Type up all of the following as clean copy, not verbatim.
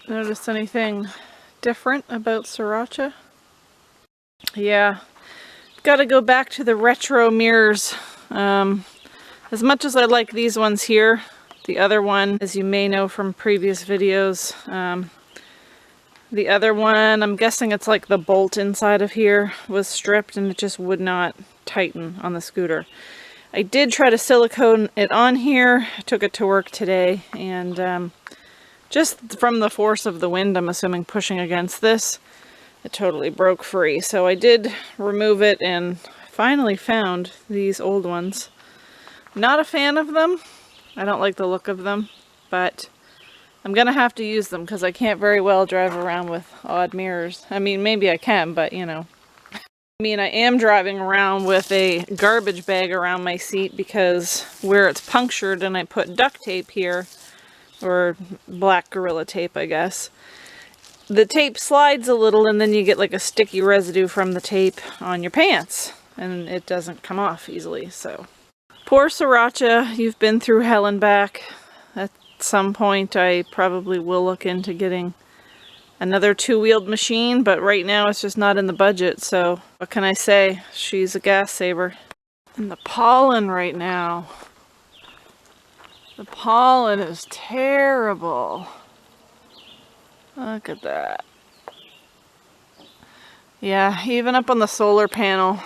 Notice anything different about Sriracha? Yeah, got to go back to the retro mirrors. As much as I like these ones here, the other one, as you may know from previous videos, the other one, I'm guessing it's like the bolt inside of here was stripped and it just would not tighten on the scooter. I did try to silicone it on here. I took it to work today, and just from the force of the wind, I'm assuming pushing against this, it totally broke free. So I did remove it and finally found these old ones. Not a fan of them. I don't like the look of them, but I'm gonna have to use them because I can't very well drive around with odd mirrors. I mean, maybe I can, but you know. I mean, I am driving around with a garbage bag around my seat because where it's punctured and I put duct tape here, or black Gorilla tape, I guess. The tape slides a little and then you get like a sticky residue from the tape on your pants and it doesn't come off easily, so. Poor Sriracha, you've been through hell and back. At some point I probably will look into getting another two-wheeled machine, but right now it's just not in the budget, so what can I say? She's a gas saver. And the pollen right now. The pollen is terrible. Look at that. Yeah, even up on the solar panel,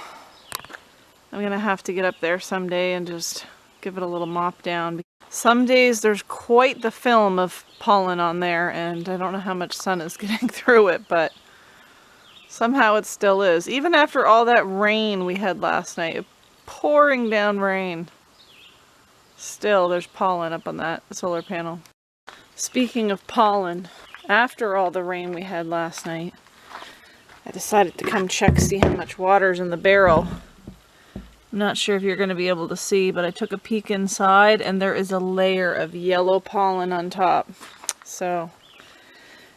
I'm gonna have to get up there someday and just give it a little mop down. Some days there's quite the film of pollen on there, and I don't know how much sun is getting through it, but somehow it still is. Even after all that rain we had last night, pouring down rain, still there's pollen up on that solar panel. Speaking of pollen, after all the rain we had last night, I decided to come check, see how much water's in the barrel. I'm not sure if you're going to be able to see, but I took a peek inside and there is a layer of yellow pollen on top. So,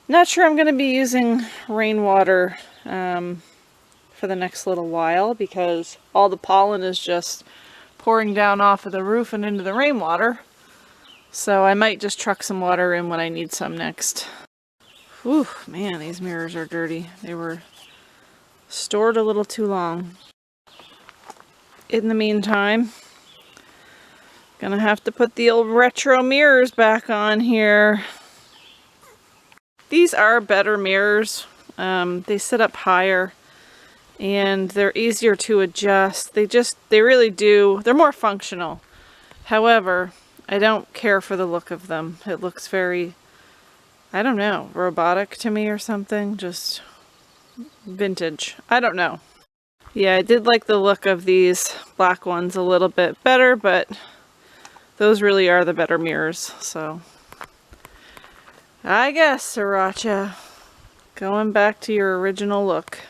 not sure I'm going to be using rainwater for the next little while because all the pollen is just pouring down off of the roof and into the rainwater. So I might just truck some water in when I need some next. Whew, man, these mirrors are dirty. They were stored a little too long. In the meantime, gonna have to put the old retro mirrors back on here. These are better mirrors. They sit up higher and they're easier to adjust. They really do. They're more functional. However, I don't care for the look of them. It looks very, I don't know, robotic to me or something. Just vintage. I don't know. Yeah, I did like the look of these black ones a little bit better, but those really are the better mirrors, so. I guess, Sriracha, going back to your original look.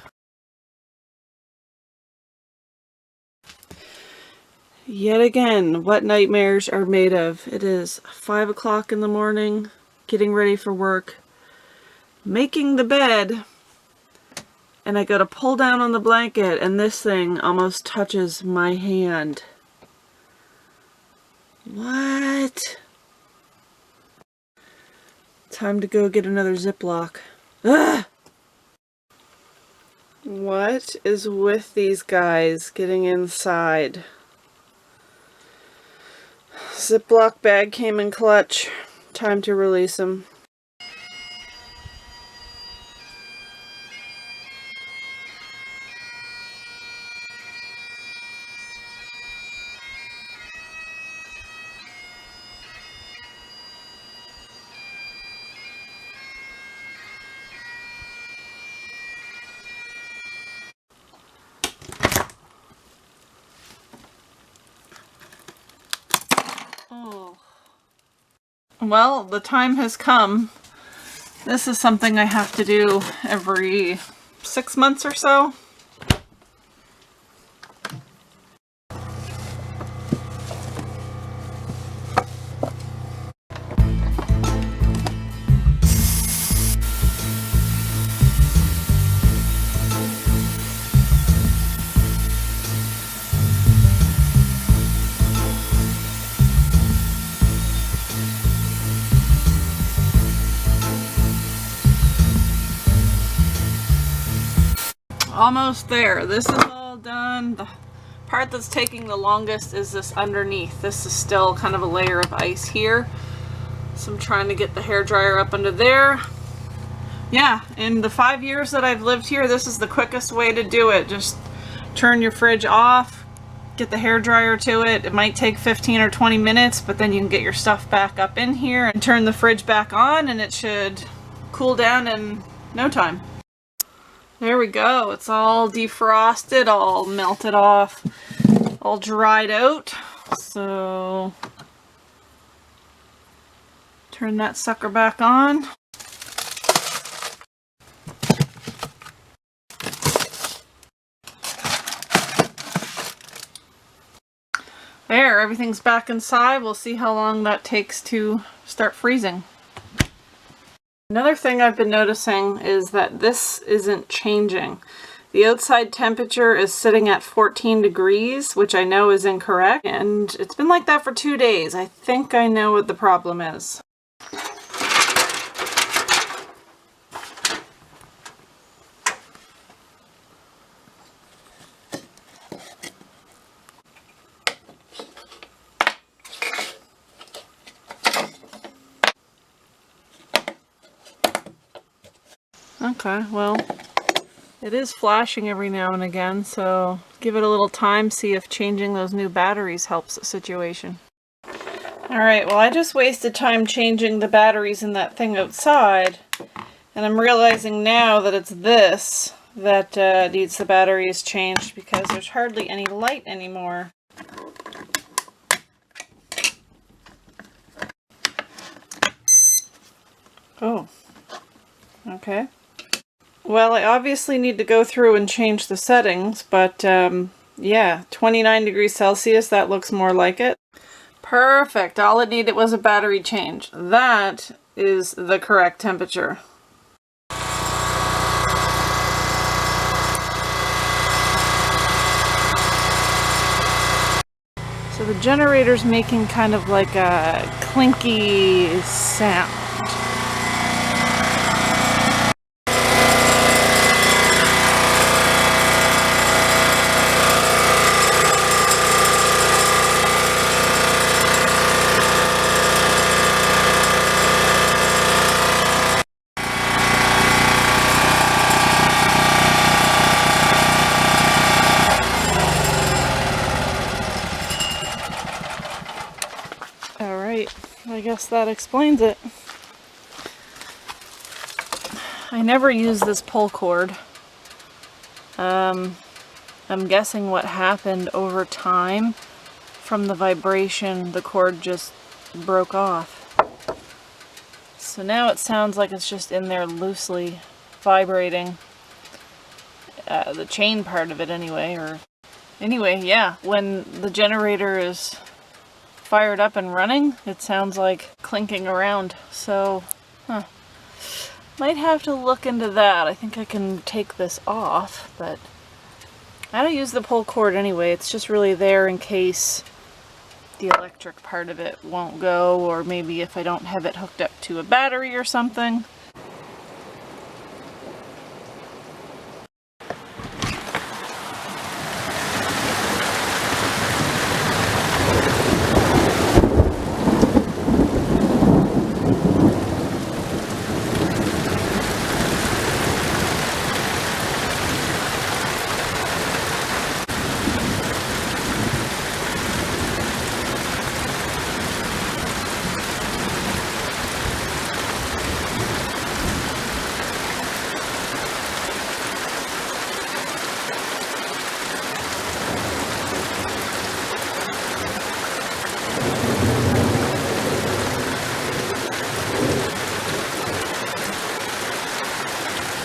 Yet again, what nightmares are made of. It is 5 o'clock in the morning, getting ready for work, making the bed, and I go to pull down on the blanket and this thing almost touches my hand. What? Time to go get another Ziploc. Ugh! What is with these guys getting inside? Ziploc bag came in clutch. Time to release them. Oh. Well, the time has come. This is something I have to do every 6 months or so. Almost there. This is all done. The part that's taking the longest is this underneath. This is still kind of a layer of ice here. So I'm trying to get the hairdryer up under there. Yeah, in the 5 years that I've lived here, this is the quickest way to do it. Just turn your fridge off, get the hairdryer to it. It might take 15 or 20 minutes, but then you can get your stuff back up in here and turn the fridge back on, and it should cool down in no time. There we go. It's all defrosted, all melted off, all dried out. So turn that sucker back on. There, everything's back inside. We'll see how long that takes to start freezing. Another thing I've been noticing is that this isn't changing. The outside temperature is sitting at 14 degrees, which I know is incorrect, and it's been like that for 2 days. I think I know what the problem is. Okay, well, it is flashing every now and again, so give it a little time, see if changing those new batteries helps the situation. Alright, well, I just wasted time changing the batteries in that thing outside, and I'm realizing now that it's this that needs the batteries changed because there's hardly any light anymore. Oh, okay. Well, I obviously need to go through and change the settings, but yeah, 29 degrees Celsius, that looks more like it. Perfect. All it needed was a battery change. That is the correct temperature. So the generator's making kind of like a clinky sound. I guess that explains it. I never use this pull cord. I'm guessing what happened over time from the vibration, the cord just broke off. So now it sounds like it's just in there loosely vibrating. The chain part of it anyway, yeah, when the generator is fired up and running, it sounds like clinking around. So, might have to look into that. I think I can take this off, but I don't use the pull cord anyway. It's just really there in case the electric part of it won't go, or maybe if I don't have it hooked up to a battery or something.